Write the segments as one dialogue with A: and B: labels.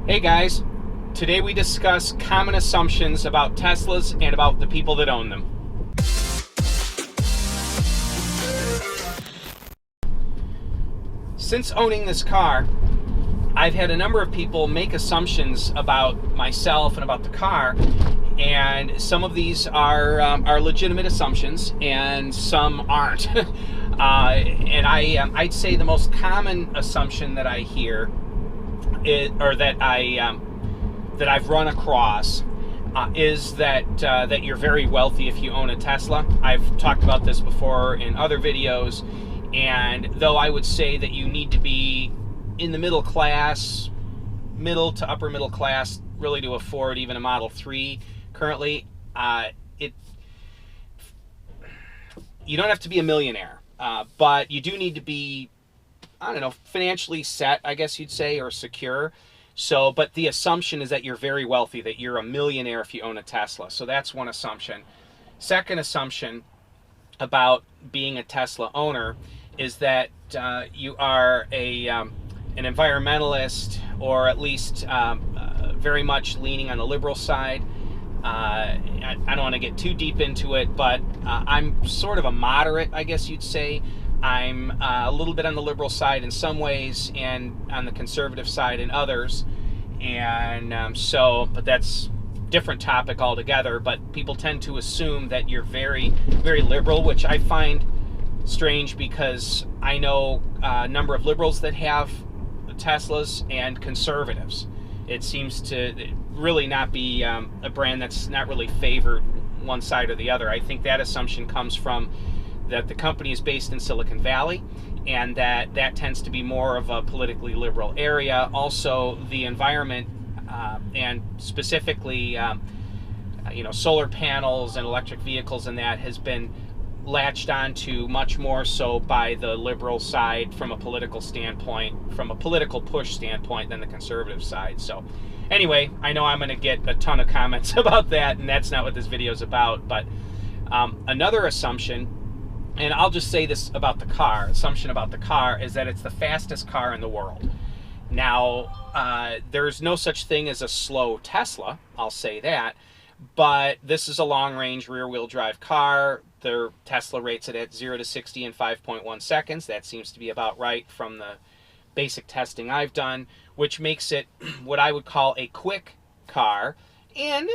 A: Hey guys, today we discuss common assumptions about Teslas and about the people that own them. Since owning this car, I've had a number of people make assumptions about myself and about the car, and some of these are legitimate assumptions, and some aren't. I'd say the most common assumption that I hear that I've run across is that you're very wealthy if you own a Tesla. I've talked about this before in other videos, and though I would say that you need to be in the middle class, middle to upper middle class, really to afford even a Model 3 currently, you don't have to be a millionaire, but you do need to be, I don't know, financially set, I guess you'd say, or secure. So, but the assumption is that you're very wealthy, that you're a millionaire if you own a Tesla. So that's one assumption. Second assumption about being a Tesla owner is that you are an environmentalist, or at least very much leaning on the liberal side. I don't want to get too deep into it, but I'm sort of a moderate, I guess you'd say. I'm a little bit on the liberal side in some ways and on the conservative side in others. And but that's a different topic altogether. But people tend to assume that you're very, very liberal, which I find strange because I know a number of liberals that have Teslas and conservatives. It seems to really not be a brand that's not really favored one side or the other. I think that assumption comes from that the company is based in Silicon Valley, and that tends to be more of a politically liberal area. Also, the environment, and specifically, solar panels and electric vehicles, and that has been latched onto much more so by the liberal side from a political standpoint, from a political push standpoint, than the conservative side. So anyway, I know I'm going to get a ton of comments about that, and that's not what this video is about. But another assumption, and I'll just say this about the car, assumption about the car is that it's the fastest car in the world. Now, there's no such thing as a slow Tesla, I'll say that, but this is a long-range rear-wheel drive car. Their Tesla rates it at 0 to 60 in 5.1 seconds. That seems to be about right from the basic testing I've done, which makes it what I would call a quick car, and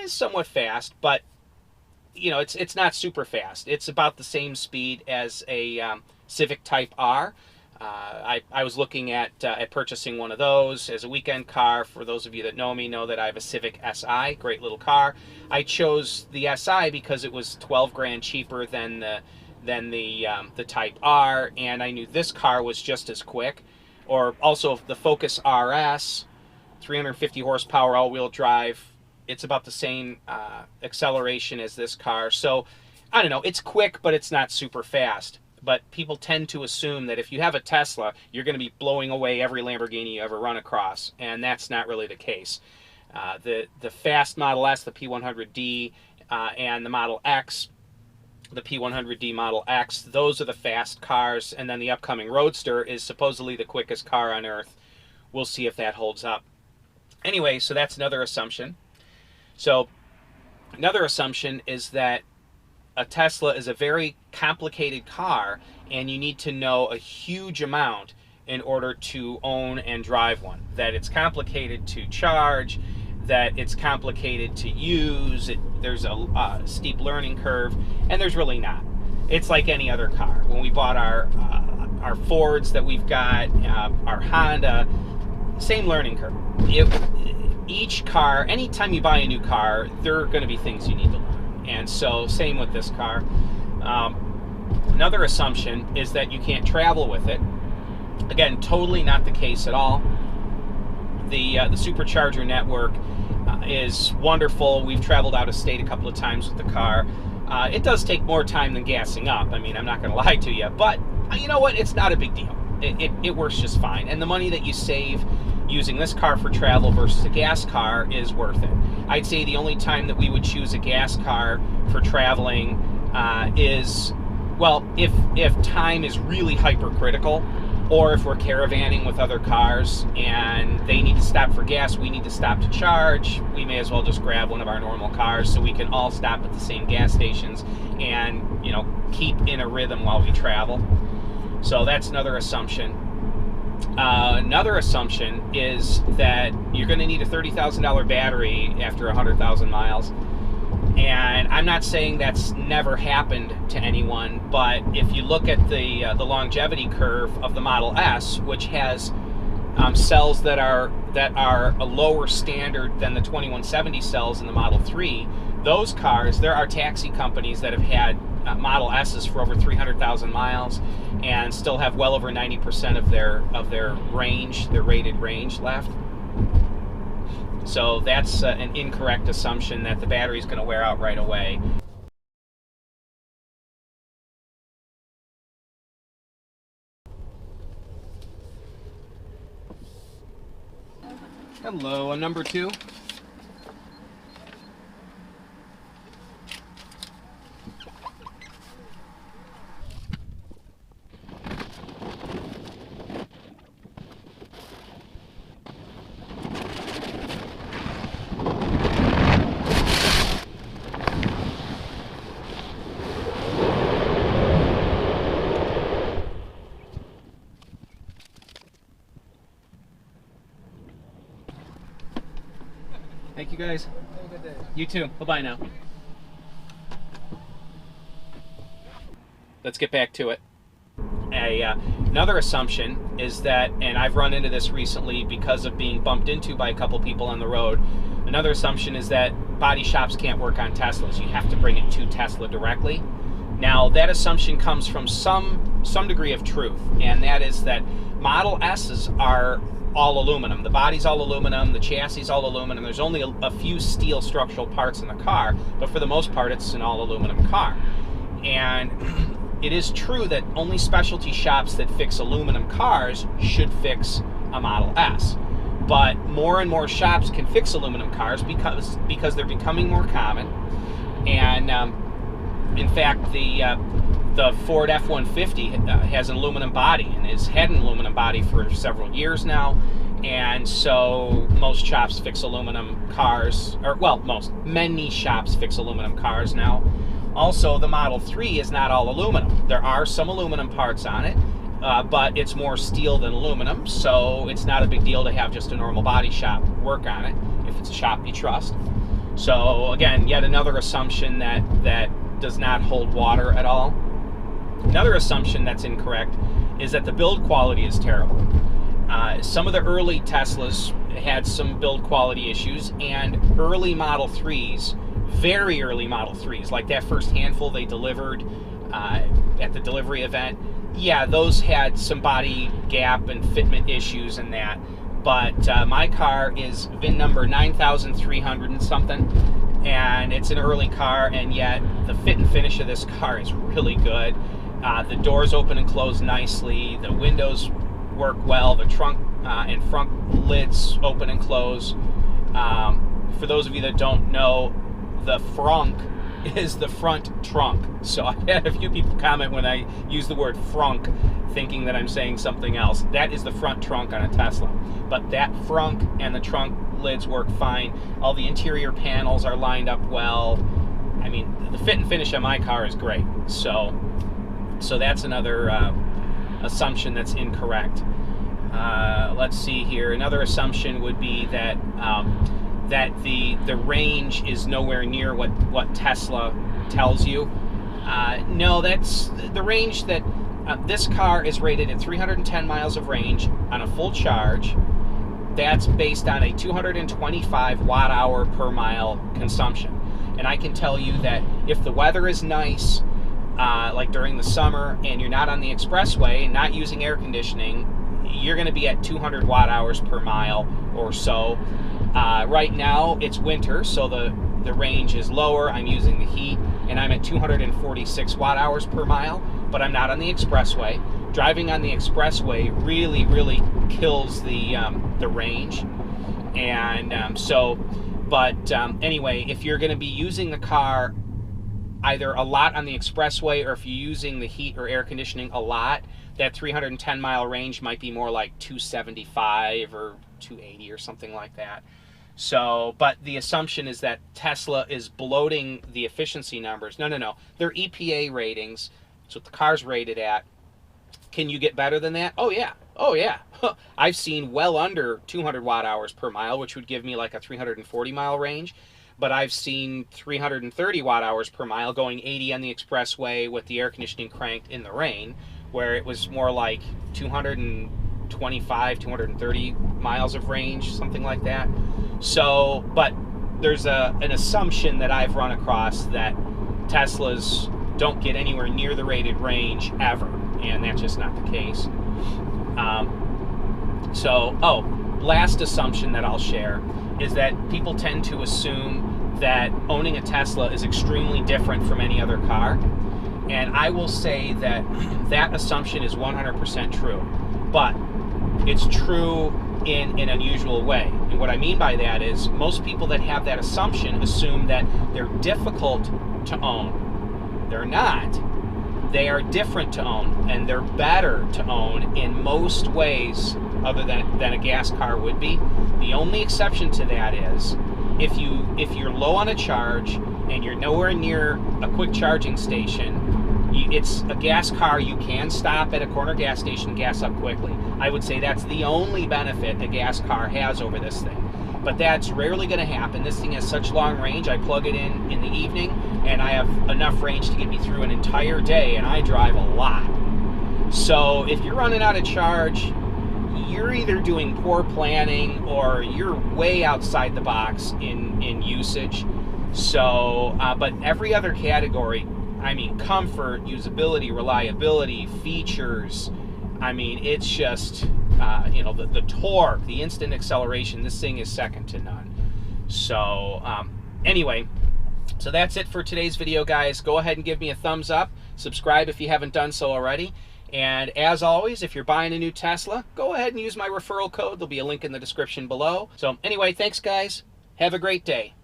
A: somewhat fast, but it's not super fast. It's about the same speed as a Civic Type R. I was looking at purchasing one of those as a weekend car. For those of you that know me know that I have a Civic Si, great little car. I chose the Si because it was 12 grand cheaper than the Type R, and I knew this car was just as quick. Or also the Focus RS, 350 horsepower all-wheel drive. It's about the same acceleration as this car. So, I don't know, it's quick, but it's not super fast. But people tend to assume that if you have a Tesla, you're going to be blowing away every Lamborghini you ever run across, and that's not really the case. The fast Model S, the P100D, and the Model X, the P100D Model X, those are the fast cars, and then the upcoming Roadster is supposedly the quickest car on Earth. We'll see if that holds up. Anyway, so that's another assumption. So another assumption is that a Tesla is a very complicated car, and you need to know a huge amount in order to own and drive one. That it's complicated to charge, that it's complicated to use, there's a steep learning curve, and there's really not. It's like any other car. When we bought our Fords that we've got, our Honda, same learning curve. Each car, anytime you buy a new car, there are going to be things you need to learn. And so, same with this car. Another assumption is that you can't travel with it. Again, totally not the case at all. The supercharger network is wonderful. We've traveled out of state a couple of times with the car. It does take more time than gassing up. I mean, I'm not going to lie to you. But you know what? It's not a big deal. It works just fine. And the money that you save using this car for travel versus a gas car is worth it. I'd say the only time that we would choose a gas car for traveling is, well, if time is really hypercritical, or if we're caravanning with other cars and they need to stop stop for gas, we need to stop to charge, we may as well just grab one of our normal cars so we can all stop at the same gas stations and, you know, keep in a rhythm while we travel. So that's another assumption. Another assumption is that you're going to need a $30,000 battery after 100,000 miles. And I'm not saying that's never happened to anyone, but if you look at the longevity curve of the Model S, which has cells that are a lower standard than the 2170 cells in the Model 3, those cars, there are taxi companies that have had Model S's for over 300,000 miles and still have well over 90% of their range, their rated range left. So that's an incorrect assumption that the battery is going to wear out right away. Hello, I'm number 2. Thank you, guys.
B: Have a good day.
A: You too. Bye-bye now. Let's get back to it. Another assumption is that, and I've run into this recently because of being bumped into by a couple people on the road, another assumption is that body shops can't work on Teslas. You have to bring it to Tesla directly. Now, that assumption comes from some degree of truth, and that is that Model S's are all aluminum. The body's all aluminum, the chassis is all aluminum. There's only a few steel structural parts in the car, but for the most part, it's an all aluminum car. And it is true that only specialty shops that fix aluminum cars should fix a Model S. But more and more shops can fix aluminum cars because they're becoming more common. And in fact, the Ford F-150 has an aluminum body and has had an aluminum body for several years now. And so most shops fix aluminum cars, or well, many shops fix aluminum cars now. Also, the Model 3 is not all aluminum. There are some aluminum parts on it, but it's more steel than aluminum, so it's not a big deal to have just a normal body shop work on it if it's a shop you trust. So again, yet another assumption that does not hold water at all. Another assumption that's incorrect is that the build quality is terrible. Some of the early Teslas had some build quality issues, and early Model 3s, very early Model 3s, like that first handful they delivered at the delivery event, yeah, those had some body gap and fitment issues and that. But my car is VIN number 9300 and something, and it's an early car, and yet the fit and finish of this car is really good. The doors open and close nicely, the windows work well, the trunk and front lids open and close. For those of you that don't know, the frunk is the front trunk. So I've had a few people comment when I use the word frunk thinking that I'm saying something else. That is the front trunk on a Tesla. But that frunk and the trunk lids work fine. All the interior panels are lined up well. I mean, the fit and finish on my car is great. So that's another assumption that's incorrect. Let's see here. Another assumption would be that that the range is nowhere near what Tesla tells you. No, that's the range that this car is rated at 310 miles of range on a full charge. That's based on a 225 watt-hour per mile consumption. And I can tell you that if the weather is nice, like during the summer, and you're not on the expressway and not using air conditioning, you're going to be at 200 watt-hours per mile or so. Right now, it's winter, so the range is lower. I'm using the heat, and I'm at 246 watt-hours per mile, but I'm not on the expressway. Driving on the expressway really, really kills the range. And anyway, if you're going to be using the car either a lot on the expressway, or if you're using the heat or air conditioning a lot, that 310 mile range might be more like 275 or 280 or something like that. So, but the assumption is that Tesla is bloating the efficiency numbers. No, no, no. They're EPA ratings. That's what the car's rated at. Can you get better than that? Oh, yeah. Oh, yeah. I've seen well under 200 watt hours per mile, which would give me like a 340 mile range. But I've seen 330 watt hours per mile going 80 on the expressway with the air conditioning cranked in the rain, where it was more like 225, 230 miles of range, something like that. So, but there's an assumption that I've run across that Teslas don't get anywhere near the rated range ever, and that's just not the case. Last assumption that I'll share is that people tend to assume that owning a Tesla is extremely different from any other car. And I will say that that assumption is 100% true. But it's true in an unusual way. And what I mean by that is most people that have that assumption assume that they're difficult to own. They're not. They are different to own, and they're better to own in most ways other than a gas car would be. The only exception to that is if you're low on a charge and you're nowhere near a quick charging station, it's a gas car. You can stop at a corner gas station and gas up quickly. I would say that's the only benefit a gas car has over this thing. But that's rarely going to happen. This thing has such long range. I plug it in the evening, and I have enough range to get me through an entire day, and I drive a lot. So if you're running out of charge, you're either doing poor planning or you're way outside the box in usage. So, but every other category, I mean, comfort, usability, reliability, features, I mean, it's just, the torque, the instant acceleration, this thing is second to none. So, anyway, so that's it for today's video, guys. Go ahead and give me a thumbs up. Subscribe if you haven't done so already. And as always, if you're buying a new Tesla, go ahead and use my referral code. There'll be a link in the description below. So anyway, thanks, guys. Have a great day.